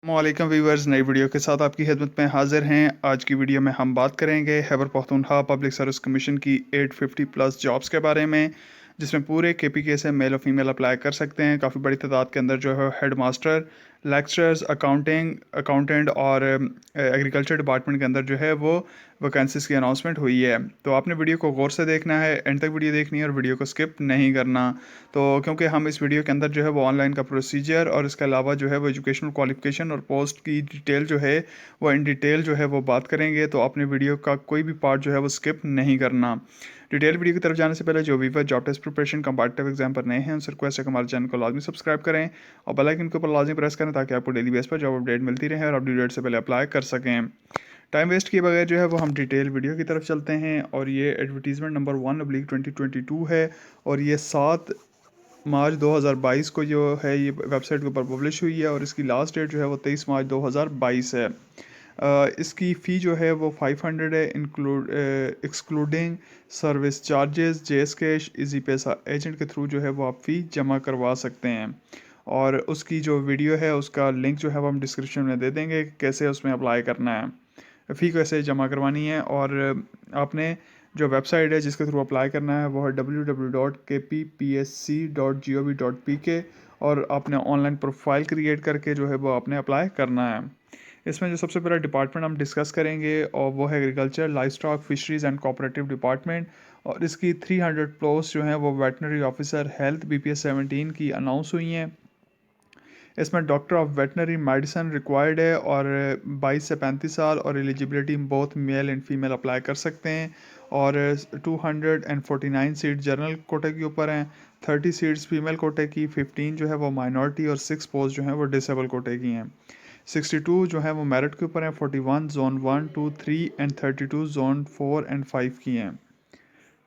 वालेकुम व्यूवर्स, नई वीडियो के साथ आपकी खिदमत में हाजिर हैं। आज की वीडियो में हम बात करेंगे Khyber Pakhtunkhwa public service commission की 850 प्लस जॉब्स के बारे में, जिसमें पूरे केपीके से मेल और फीमेल अप्लाई कर सकते हैं। काफ़ी बड़ी तादाद के अंदर जो है हेड मास्टर, लेक्चरर्स, अकाउंटेंट और एग्रीकल्चर डिपार्टमेंट के अंदर जो है वो वैकेंसीज़ की अनाउंसमेंट हुई है। तो आपने वीडियो को गौर से देखना है, एंड तक वीडियो देखनी है और वीडियो को स्किप नहीं करना। तो क्योंकि हम इस वीडियो के अंदर जो है वो ऑनलाइन का प्रोसीजर और इसके अलावा जो है वो एजुकेशनल क्वालिफिकेशन और पोस्ट की डिटेल जो है वो इन डिटेल जो है वो बात करेंगे। तो आपने वीडियो का कोई भी पार्ट जो है वो स्किप नहीं करना। डिटेल वीडियो की तरफ जाने से पहले जो वीवर job test preparation competitive exam पर नए हैं उनसे रिक्वेस्ट है कि हमारे चैनल को लाजमी सब्सक्राइब करें और बेल आइकन के ऊपर लाजमी प्रेस करें ताकि आपको डेली बेस पर जॉब अपडेट मिलती रहे और आप ड्यू डेट से पहले अप्लाई कर सकें। टाइम वेस्ट किए बगैर जो है वो हम डिटेल वीडियो की तरफ चलते हैं। और ये एडवर्टीजमेंट नंबर 1/2022 है और ये 7 मार्च 2022 को जो है ये वेबसाइट के ऊपर पब्लिश हुई है और इसकी लास्ट डेट जो है वो 23 मार्च 2022 है। इसकी फ़ी जो है वो 500 है, excluding service charges. JS cash easy पैसा एजेंट के थ्रू जो है वो आप फ़ी जमा करवा सकते हैं। और उसकी जो वीडियो है उसका लिंक जो है वो हम डिस्क्रिप्शन में दे देंगे कि कैसे उसमें अप्लाई करना है, फ़ी कैसे जमा करवानी है। और आपने जो वेबसाइट है जिसके थ्रू अप्लाई करना है वो है www.kppsc.gov.pk और आपने ऑनलाइन प्रोफाइल क्रिएट करके जो है वो आपने अप्लाई करना है। इसमें जो सबसे पहला डिपार्टमेंट हम डिस्कस करेंगे और वो है agriculture, life stock, fisheries and cooperative department. और इसकी 300 पोस्ट जो हैं वो वेटनरी ऑफिसर हेल्थ BPS 17 की अनाउंस हुई हैं। इसमें doctor of veterinary medicine required है और 22 से 35 साल और eligibility both male and female apply कर सकते हैं। और 249 सीट जनरल कोटे के ऊपर हैं, 30 सीट्स फीमेल कोटे की, 15 जो है वो माइनॉरिटी और 6 पोस्ट जो हैं वो डिसेबल कोटे की हैं। 62 जो है वो मेरिट के ऊपर हैं, 41 जोन 1, 2, 3 एंड 32 जोन 4 एंड 5 की हैं।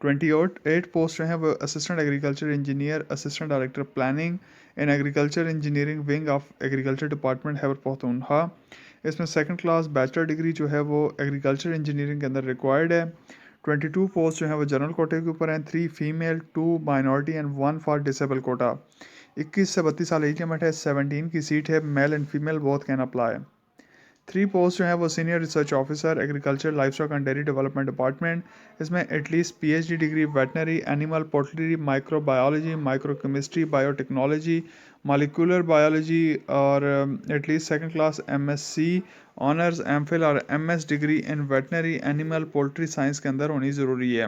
28 पोस्ट जो हैं वो assistant agriculture engineer, assistant director planning in agriculture engineering wing of agriculture department Khyber Pakhtunkhwa. इसमें सेकंड क्लास बैचलर डिग्री जो है वो एग्रीकल्चर इंजीनियरिंग के अंदर रिक्वायर्ड है। 22 पोस्ट जो है वो जनरल कोटे के ऊपर हैं, 3 female, 2 minority and 1 for disable quota. 21 से 32 साल एज लिमिट है, 17 की सीट है, male and female both can apply. 3 post जो है वो senior research officer agriculture, livestock and dairy development department. इसमें at least PhD degree veterinary, animal, poultry, microbiology, microchemistry, biotechnology, molecular biology और at least second class MSc honours, MPhil और MS degree in veterinary, animal, poultry science के अंदर होनी ज़रूरी है।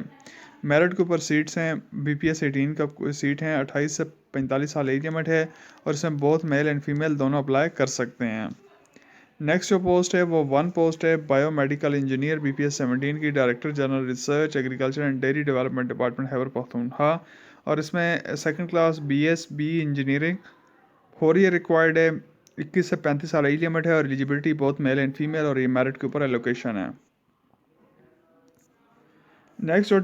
Merit के ऊपर सीट्स हैं, BPS 18 का सीट हैं, 28 से 45 साल एज लिमिट है और इसमें बोथ मेल एंड फीमेल दोनों अप्लाई कर सकते हैं। नेक्स्ट जो पोस्ट है वो 1 पोस्ट है बायोमेडिकल इंजीनियर, BPS 17 की, director general research agriculture and dairy development department Khyber Pakhtunkhwa. और इसमें second class BSc engineering 4 year required है, 21 से 35 साल एज लिमिट है और एलिजिबिलिटी बहुत मेल एंड फीमेल और ये मेरिट के ऊपर एलोकेशन है। नेक्स्ट जो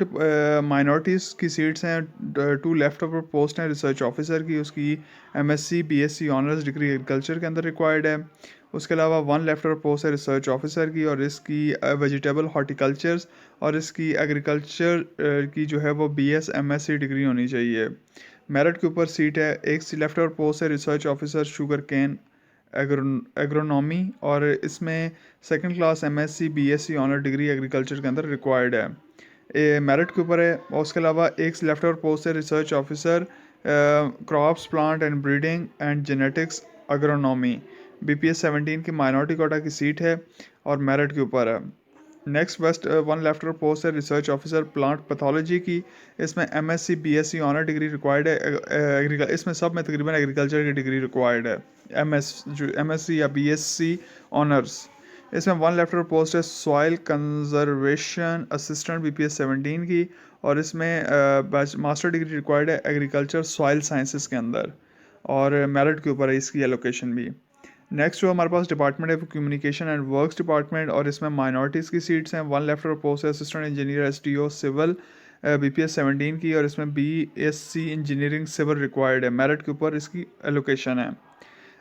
माइनॉरिटीज़ की सीट्स हैं, 2 लेफ्ट ओवर पोस्ट हैं रिसर्च ऑफिसर की, उसकी MSc BSc honours degree agriculture के अंदर रिक्वायर्ड है। उसके अलावा 1 लेफ्ट ओवर पोस्ट है रिसर्च ऑफिसर की और इसकी वेजिटेबल हॉर्टिकल्चर्स और इसकी एग्रीकल्चर की जो है वो BS MSc डिग्री होनी चाहिए। मेरिट के ऊपर सीट है, एक लेफ्ट ओवर पोस्ट है research officer sugar cane agronomy और इसमें second class MSc BSc honour degree agriculture के अंदर रिक्वायर्ड है। मेरिट के ऊपर है। और उसके अलावा एक लेफ्ट ओवर पोस्ट है research officer crops, plant and breeding and genetics agronomy, BPS 17 की माइनॉरिटी कोटा की सीट है और मेरिट के ऊपर है। Next best 1 left over post है रिसर्च ऑफिसर प्लांट पैथोलॉजी की, इसमें MSc BSc honour degree required है। इसमें सब में तकरीबन एग्रीकल्चर की डिग्री रिक्वायर्ड है, MSc या BSc ऑनर्स। इसमें 1 लेफ्ट ओवर पोस्ट है सॉइल कंजर्वेशन असिस्टेंट, BPS 17 की और इसमें मास्टर डिग्री रिक्वायर्ड है एग्रीकल्चर सॉइल साइंसेस के अंदर और मेरिट के ऊपर है इसकी एलोकेशन भी। नेक्स्ट जो हमारे पास डिपार्टमेंट है वो कम्युनिकेशन एंड वर्क्स डिपार्टमेंट और इसमें माइनॉरिटीज़ की सीट्स हैं। 1 लेफ्ट ओवर पोस्ट है assistant engineer STO civil, BPS 17 की और इसमें BSc इंजीनियरिंग सिविल रिक्वायर्ड है, मेरिट के ऊपर इसकी एलोकेशन है।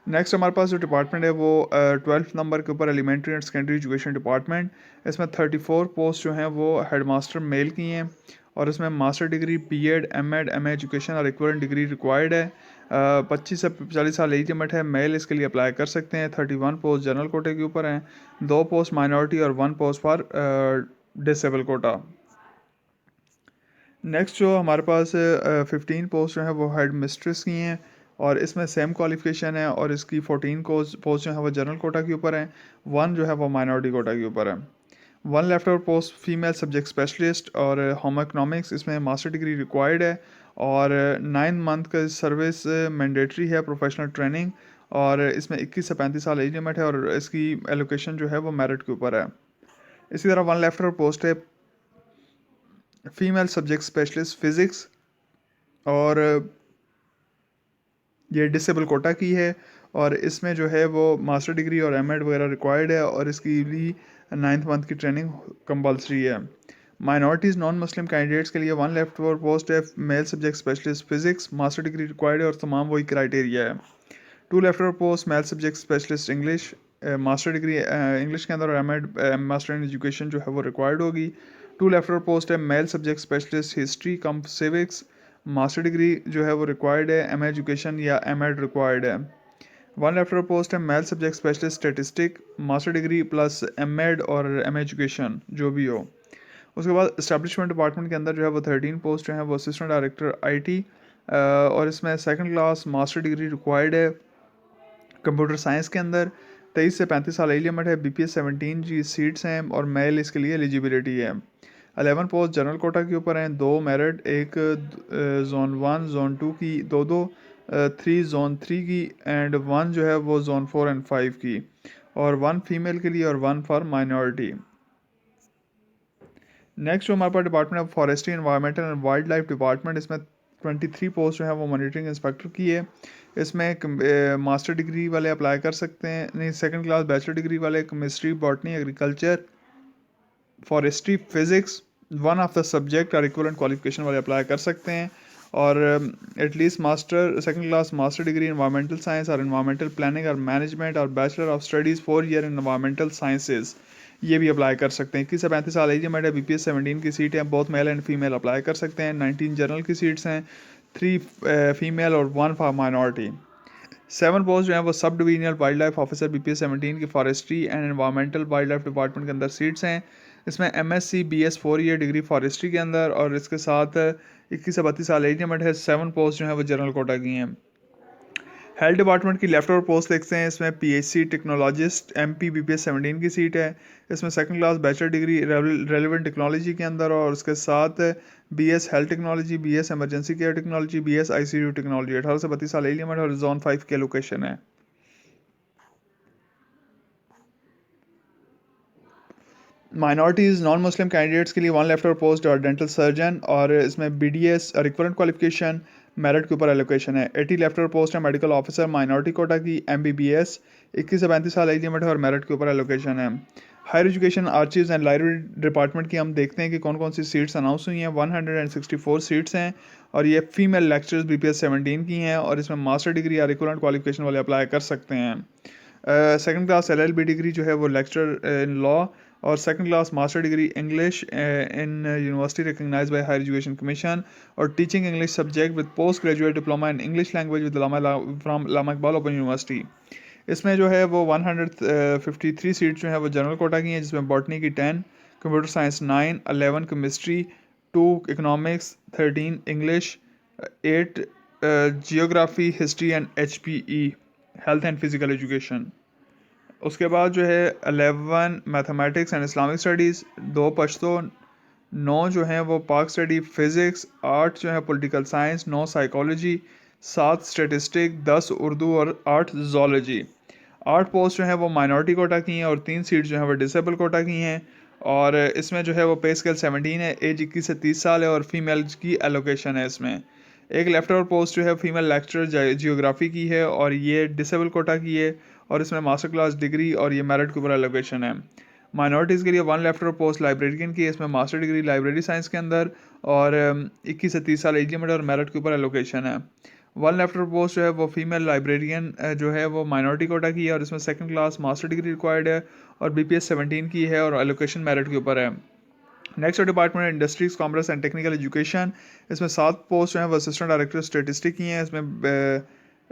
नेक्स्ट हमारे पास जो डिपार्टमेंट है वो 12th नंबर के ऊपर elementary and secondary education department. इसमें 34 पोस्ट जो हैं वो हेड मास्टर मेल की हैं और इसमें master degree, B.Ed, M.Ed, MA education और इक्वलेंट डिग्री रिक्वायर्ड है। 25 से 40 साल एज लिमिट है। मेल इसके लिए अप्लाई कर सकते हैं। 31 पोस्ट जनरल कोटे के ऊपर हैं, 2 पोस्ट माइनॉरिटी और 1 post for disable quota. Next जो हमारे पास 15 पोस्ट जो है वो हेड मिस्ट्रेस की हैं और इसमें सेम क्वालिफिकेशन है और इसकी 14 पोस्ट जो है वो जनरल कोटा के ऊपर हैं, 1 जो है वो माइनॉरिटी कोटा के ऊपर है। 1 left over post female subject specialist और होम इकोनॉमिक्स, इसमें मास्टर डिग्री रिक्वायर्ड है और 9 मंथ का सर्विस मैंडेटरी है, प्रोफेशनल ट्रेनिंग, और इसमें 21 से 35 साल एज लिमिट है और इसकी एलोकेशन जो है वो मेरिट के ऊपर है। इसी तरह 1 लेफ्ट ओवर पोस्ट है फीमेल सब्जेक्ट स्पेशलिस्ट फिज़िक्स और ये डिसेबल कोटा की है और इसमें जो है वो मास्टर डिग्री और एमएड वगैरह रिक्वायर्ड है और इसकी भी 9th मंथ की ट्रेनिंग कंपलसरी है। माइनॉरिटीज़ नॉन मुस्लिम कैंडिडेट्स के लिए 1 लेफ्ट ओवर पोस्ट है male subject specialist physics, master degree required है और तमाम वही क्राइटेरिया है। 2 left over post male subject specialist English, master degree English के अंदर और एमएड मास्टर इन एजुकेशन जो है वो रिक्वायर्ड होगी। 2 लेफ्ट ओवर पोस्ट है male subject specialist history cum civics, master degree जो है वो रिक्वायर्ड है, एम एजुकेशन या एम एड रिक्वायर्ड है। 1 लेफ्ट ओवर पोस्ट है male subject specialist statistic, master degree plus M Ed और एम एजुकेशन जो भी हो। उसके बाद इस्टेब्लिशमेंट डिपार्टमेंट के अंदर जो है वो 13 पोस्ट जो है वो असिस्टेंट डायरेक्टर आईटी और इसमें second class master degree required है। कंप्यूटर साइंस के अंदर 23 से 35 साल एज लिमिट है, BPS 17 जी सीट्स हैं और मेल इसके लिए एलिजिबिलिटी है। 11 पोस्ट जनरल कोटा के ऊपर हैं, 2 मेरिट, एक जोन 1 जोन 2 की, 2 3 जोन 3 की एंड 1 जो है वो जोन 4 एंड 5 की और 1 फीमेल के लिए और 1 फॉर माइनॉरिटी। नेक्स्ट जो हमारे पास department of forestry environmental and wildlife department, इसमें 23 पोस्ट जो है वो मॉनिटरिंग इंस्पेक्टर की है। इसमें मास्टर डिग्री वाले अप्लाई कर सकते हैं, नहीं सेकंड क्लास बैचलर डिग्री वाले chemistry botany agriculture forestry physics 1 of the subject और इक्विवेलेंट क्वालिफिकेशन वाले अप्लाई कर सकते हैं और at least master second class master degree environmental science और इन्वायरमेंटल प्लानिंग और मैनेजमेंट और bachelor of studies 4 year in environmental sciences ये भी अप्लाई कर सकते हैं। 21 से 35 साल एज लिमिट है, BPS 17 की सीट है, बहुत मेल एंड फीमेल अप्लाई कर सकते हैं। 19 जनरल की सीट्स हैं, 3 फीमेल और 1 फॉर माइनॉरिटी। 7 पोस्ट जो है वो sub divisional wild life officer BPS 17 की forestry and environmental wild life department के अंदर सीट्स हैं। इसमें MSc BS 4 year degree forestry के अंदर और इसके साथ 21 से 32 साल एज लिमिट है। 7 पोस्ट जो है वो जनरल कोटा की हैं। हेल्थ डिपार्टमेंट की लेफ्ट ओवर पोस्ट देखते हैं, इसमें PHC टेक्नोलॉजिस्ट MP BPS 17 की सीट है। इसमें second class bachelor degree relevant technology के अंदर और उसके साथ BS health technology, BS emergency care technology, BS ICU technology. 18 से 32 साल एज लिमिट और जोन 5 के लोकेशन है। माइनॉरिटीज़ नॉन मुस्लिम कैंडिडेट्स के लिए 1 लेफ्ट ओवर पोस्ट और डेंटल सर्जन और इसमें BDS और इक्विवेलेंट क्वालिफिकेशन मेरिट के ऊपर एलोकेशन है। 80 लेफ्ट ओवर पोस्ट है मेडिकल ऑफिसर माइनॉरिटी कोटा की MBBS, 21 से 35 साल एज लिमिट है और मेरिट के ऊपर एलोकेशन है। Higher education archives and library department की हम देखते हैं कि कौन कौन सी सीट्स अनाउंस हुई हैं। 164 सीट्स हैं और ये फीमेल लेक्चरर्स BPS 17 की हैं और इसमें मास्टर डिग्री और इक्विवेलेंट क्वालिफिकेशन वाले अप्लाई कर सकते हैं। सेकंड क्लास LLB डिग्री जो है वो लेक्चर इन लॉ और second class master degree English in university recognised by higher education commission और teaching English subject with post graduate diploma in English language with from Allama Iqbal open university. इसमें जो है वो 153 seat जो है वो जनरल कोटा की हैं, जिसमें बॉटनी की 10, computer science 9, 11 chemistry, 2 economics, 13 English, 8 geography history and HPE health and physical education. उसके बाद जो है 11 mathematics and Islamic studies, 2 Pashto, 9 जो हैं वो पाक स्टडी फिज़िक्स, 8 जो है political science, 9 psychology, 7 statistic, 10 Urdu और 8 जोलॉजी। 8 पोस्ट जो हैं वो माइनॉरिटी कोटा की हैं और 3 सीट जो हैं वो डिसेबल कोटा की हैं और इसमें जो है वो पे स्केल 17 है, एज 21 से 30 साल है और फीमेल की एलोकेशन है। इसमें एक लेफ्ट ओवर पोस्ट जो है फीमेल लेक्चरर जियोग्राफी की है और ये डिसेबल कोटा की है और इसमें मास्टर क्लास डिग्री और ये मेरिट के ऊपर एलोकेशन है। माइनॉरिटीज़ के लिए 1 लेफ्ट ओवर पोस्ट लाइब्रेरियन की है, इसमें मास्टर डिग्री लाइब्रेरी साइंस के अंदर और 21 से 30 साल एज लिमिट और मेरिट के ऊपर एलोकेशन है। 1 लेफ्ट ओवर पोस्ट जो है वो फीमेल लाइब्रेरियन जो है वो माइनॉरिटी कोटा की है और इसमें second class master degree required है और BPS 17 की है और एलोकेशन मेरिट के ऊपर है। नेक्स्ट डिपार्टमेंट है industries commerce and technical education, इसमें 7 पोस्ट जो है वो असिस्टेंट डायरेक्टर स्टेटिस्टिक की हैं। इसमें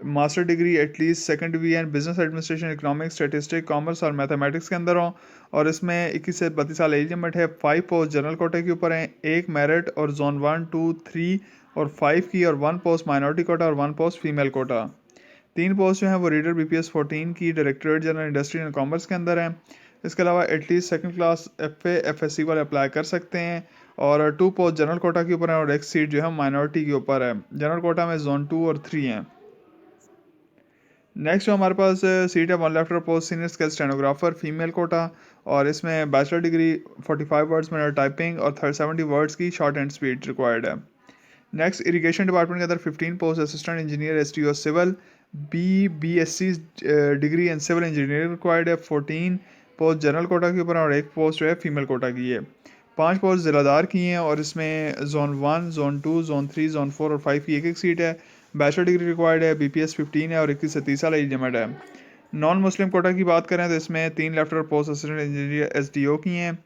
master degree at least second division business administration, economics, statistic, commerce और मैथमेटिक्स के अंदर हो, और इसमें 21 से 32 साल एज लिमिट है। 5 पोस्ट जनरल कोटे के ऊपर हैं, एक मेरिट और जोन 1, 2, 3 और 5 की, और 1 पोस्ट माइनॉरिटी कोटा और 1 पोस्ट फीमेल कोटा। 3 पोस्ट जो है वो रीडर BPS 14 की directorate general industry and commerce के अंदर है। इसके अलावा at least second class FA FSC वाले अप्लाई कर सकते हैं, और 2 पोस्ट जनरल कोटा के ऊपर है, और एक सीट जो है माइनॉरिटी के ऊपर है। जनरल कोटा में जोन 2 और 3 हैं। नेक्स्ट जो हमारे पास सीट है वन लेफ्टर post senior skill stenographer female quota, और इसमें बैचलर डिग्री 45 वर्ड्स में टाइपिंग और 70 वर्ड्स की शॉर्ट एंड स्पीड रिक्वायर्ड है। नेक्स्ट इरिगेशन डिपार्टमेंट के अंदर 15 post assistant engineer STO civil BSc degree in civil engineering required है। 14 पोस्ट जनरल कोटा के ऊपर, और एक पोस्ट जो है फीमेल कोटा की है। 5 पोस्ट जिलादार की हैं, और इसमें जोन 1, जोन 2, जोन 3, जोन 4 और 5 की एक एक सीट है। बैचलर डिग्री रिक्वायर्ड है, BPS 15 है, और 21 से 30 साल एज लिमिट है। नॉन मुस्लिम कोटा की बात करें तो इसमें 3 लेफ्टर पोस्ट असिस्टेंट इंजीनियर SDO की हैं,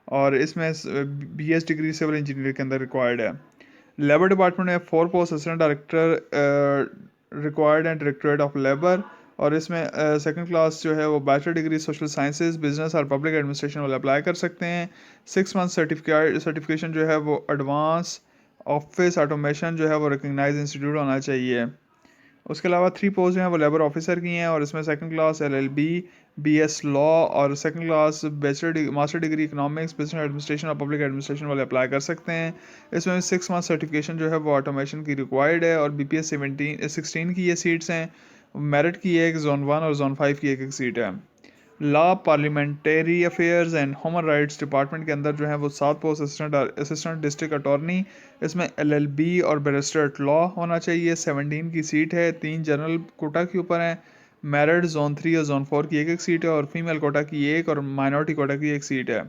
और इसमें BS डिग्री सिविल इंजीनियर के अंदर रिक्वायर्ड है। लेबर डिपार्टमेंट में 4 post assistant director required and directorate of labour, और इसमें सेकंड क्लास जो है वो bachelor degree social sciences, business और पब्लिक एडमिनिस्ट्रेशन वाले अप्लाई कर सकते हैं। 6 मंथ सर्टिफिकेशन जो है वो एडवांस ऑफिस ऑटोमेशन जो है वो रिकग्नाइज इंस्टीट्यूट होना चाहिए। उसके अलावा 3 पोस्ट जो हैं वो लेबर ऑफिसर की हैं, और इसमें second class LLB BS law और second class master degree economics, business administration और पब्लिक एडमिनिस्ट्रेशन वाले अप्लाई कर सकते हैं। इसमें 6 मंथ सर्टिफिकेशन जो है वो ऑटोमेशन की रिक्वायर्ड है, और BPS 16 की ये सीट्स हैं। मेरिट की एक, जोन 1 और जोन 5 की एक एक सीट है। Law, parliamentary affairs and human rights department के अंदर जो है वो 7 पोस्ट असिस्टेंट डिस्ट्रिक्ट अटॉर्नी, इसमें LLB और बैरिस्टर एट लॉ होना चाहिए। 17 की सीट है, 3 जनरल कोटा के ऊपर हैं। मेरिट जोन 3 और जोन 4 की एक एक सीट है, और फीमेल कोटा की एक और माइनॉरिटी कोटा की एक सीट है।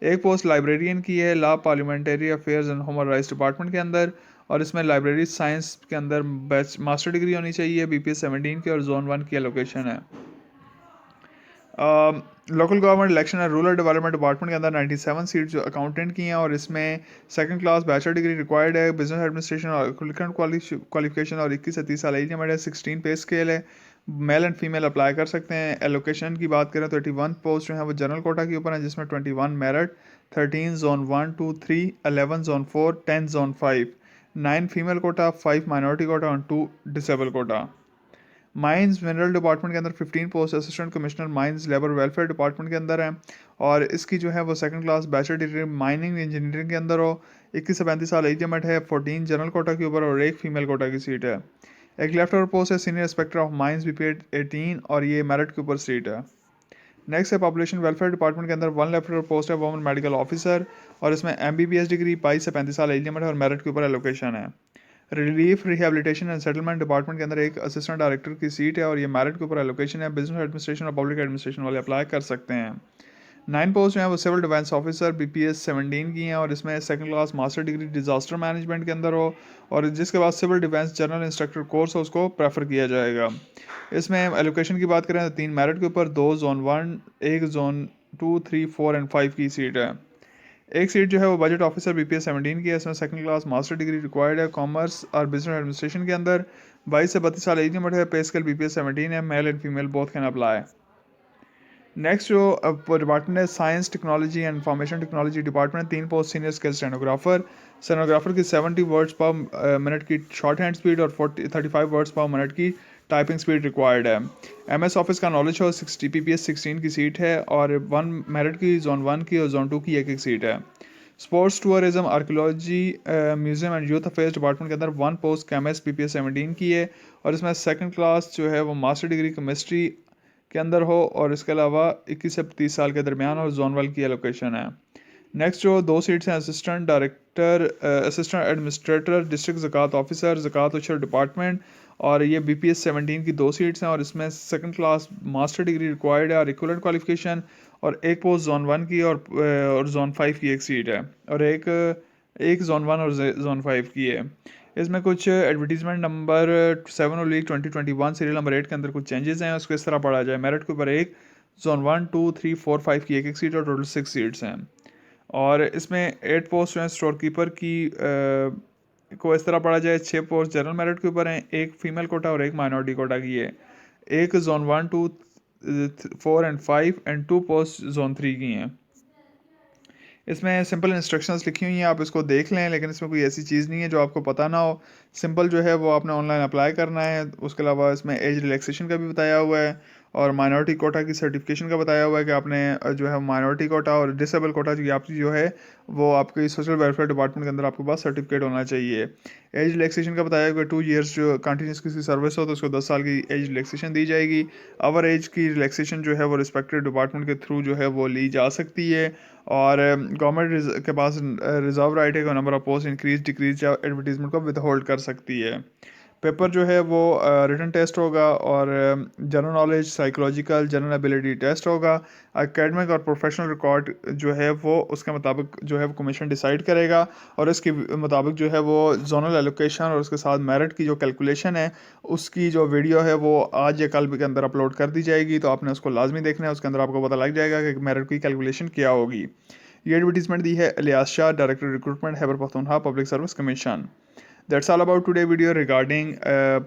एक पोस्ट लाइब्रेरियन की है law, parliamentary affairs and human rights department के अंदर, और इसमें लाइब्रेरी साइंस के अंदर मास्टर डिग्री होनी चाहिए। BPS 17 की, और जोन 1 की एलोकेशन है। लोकल गवर्नमेंट इलेक्शन और रूरल डेवलपमेंट डिपार्टमेंट के अंदर 97 सीट जो अकाउंटेंट की हैं, और इसमें second class bachelor degree required है। बिजनेस एडमिनिस्ट्रेशन और क्वालिफिकेशन, और 21 से 30 साल एज लिमिट है। 16 पे स्केल है, मेल एंड फीमेल अप्लाई कर सकते हैं। एलोकेशन की बात करें तो 81 पोस्ट जो है वो जनरल कोटा के ऊपर है, जिसमें 21 merit, 13 zone 1, 2, 3, 11 zone 4, 10 zone 5, 9 female quota, 5 minority quota और 2 disable quota. Mines mineral department के अंदर 15 post assistant commissioner mines labour welfare department के अंदर है, और इसकी जो है वो second class bachelor degree mining engineering के अंदर हो। 21 से 35 साल एज लिमिट है। 14 जनरल कोटा के ऊपर, और एक फीमेल कोटा की सीट है। एक लेफ्ट ओवर पोस्ट है senior inspector of mines BPS 18, और ये मेरिट के ऊपर सीट है। नेक्स्ट है पॉपुलेशन वेलफेयर डिपार्टमेंट के अंदर 1 लेफ्ट ओवर पोस्ट है वुमेन मेडिकल ऑफिसर, और इसमें MBBS डिग्री 22 से 35 साल एज लिमिट है, और मेरिट के ऊपर एलोकेशन है। Relief rehabilitation and settlement department के अंदर एक असिस्टेंट डायरेक्टर की सीट है, और ये मेरिट के ऊपर एलोकेशन है। बिजनेस एडमिनिस्ट्रेशन और पब्लिक एडमिनिस्ट्रेशन वाले अप्लाई कर सकते हैं। 9 पोस्ट जो है वो सिविल डिफेंस ऑफिसर BPS 17 की हैं, और इसमें second class master degree disaster management के अंदर हो, और जिसके बाद civil defence general instructor course हो उसको प्रेफर किया जाएगा। इसमें एलोकेशन की बात करें तो 3 मेरिट के ऊपर, 2 जोन 1, 1 जोन 2, 3, 4 एंड 5 की सीट है। एक सीट जो है वो बजट ऑफिसर BPS 17 की है, इसमें second class master degree required है कॉमर्स और बिजनेस एडमिनिस्ट्रेशन के अंदर। 22 से 32 साल एज लिमिट है। पे स्केल BPS 17 है। Male and female both can apply. Next जो डिपार्टमेंट है science technology and information technology department, 3 post senior skill stenographer की 70 वर्ड्स पर मिनट की शॉर्ट हैंड स्पीड और 35 वर्ड्स पर मिनट की टाइपिंग स्पीड रिक्वायर्ड है। MS ऑफिस का नॉलेज हो 60 PPS 16 की सीट है, और 1 मेरिट की जोन 1 की और जोन 2 की एक एक सीट है। Sports tourism archaeology museum and youth affairs department के अंदर 1 पोस्ट केमिस्ट BPS 17 की है, और इसमें सेकंड क्लास जो है वो मास्टर डिग्री केमिस्ट्री के अंदर हो, और इसके अलावा 21 से 30 साल के दरमियान और जोन 1 की एलोकेशन है। नेक्स्ट जो 2 सीट्स हैं assistant director assistant administrator district ज़कात ऑफिसर ज़कात उशर डिपार्टमेंट, और ये BPS 17 की 2 सीट्स हैं, और इसमें second class master degree required है और इक्वलेंट क्वालिफिकेशन, और एक पोस्ट जोन 1 की और जोन 5 की एक सीट है, और एक जोन 1 और जोन 5 की है। इसमें कुछ एडवर्टीजमेंट नंबर 7 और लीग 2021 सीरियल नंबर 8 के अंदर कुछ चेंजेस हैं, उसको इस तरह पढ़ा जाए। मेरिट के ऊपर एक, जोन 1, 2, 3, 4, 5 की एक एक सीट, और टोटल 6 सीट्स हैं। और इसमें 8 पोस्ट जो हैं स्टोर कीपर की को इस तरह पढ़ा जाए, 6 पोस्ट जनरल मेरिट के ऊपर हैं, एक फीमेल कोटा और एक माइनॉरिटी कोटा की है, एक zone 1, 2, 4 and 5 and 2 post zone 3 की हैं। इसमें सिंपल इंस्ट्रक्शंस लिखी हुई हैं, आप इसको देख लें, लेकिन इसमें कोई ऐसी चीज़ नहीं है जो आपको पता ना हो। सिंपल जो है वो आपने ऑनलाइन अप्लाई करना है। उसके अलावा इसमें एज रिलैक्सेशन का भी बताया हुआ है और माइनॉरिटी कोटा की सर्टिफिकेशन का बताया हुआ है कि आपने जो है माइनॉरिटी कोटा और डिसेबल कोटा जो आपकी जो है वो आपकी सोशल वेलफेयर डिपार्टमेंट के अंदर आपके पास सर्टिफिकेट होना चाहिए। एज रिलैक्सेशन का बताया हुआ है 2 ईयर्स जो कंटिन्यूस किसी सर्विस हो तो उसको 10 साल की एज रिलैक्सेशन दी जाएगी। अवर एज की रिलैक्सेशन जो है वो रिस्पेक्टेड डिपार्टमेंट के थ्रू जो है वो ली जा सकती है। और गवर्नमेंट के पास रिजर्व राइट है कि number of post increase decrease या एडवर्टीजमेंट को विद होल्ड कर सकती है। पेपर जो है वो रिटन टेस्ट होगा और general knowledge, psychological, general ability test होगा। एकेडमिक और प्रोफेशनल रिकॉर्ड जो है वो उसके मुताबिक जो है वो कमीशन डिसाइड करेगा और इसके मुताबिक जो है वो जोनल एलोकेशन और उसके साथ मेरिट की जो कैलकुलेशन है उसकी जो वीडियो है वो आज या कल के अंदर अपलोड कर दी जाएगी। तो आपने उसको लाजमी देखना है, उसके अंदर आपको पता लग जाएगा कि मेरिट की कैलकुलेशन क्या होगी। ये एडवर्टीजमेंट दी है Ilyas Shah, director recruitment, Khyber Pakhtunkhwa public service commission. That's all about today video regarding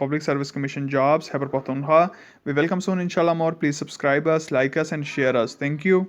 Public Service Commission jobs, Khyber Pakhtunkhwa. We welcome soon inshallah more. Please subscribe us, like us and share us. Thank you.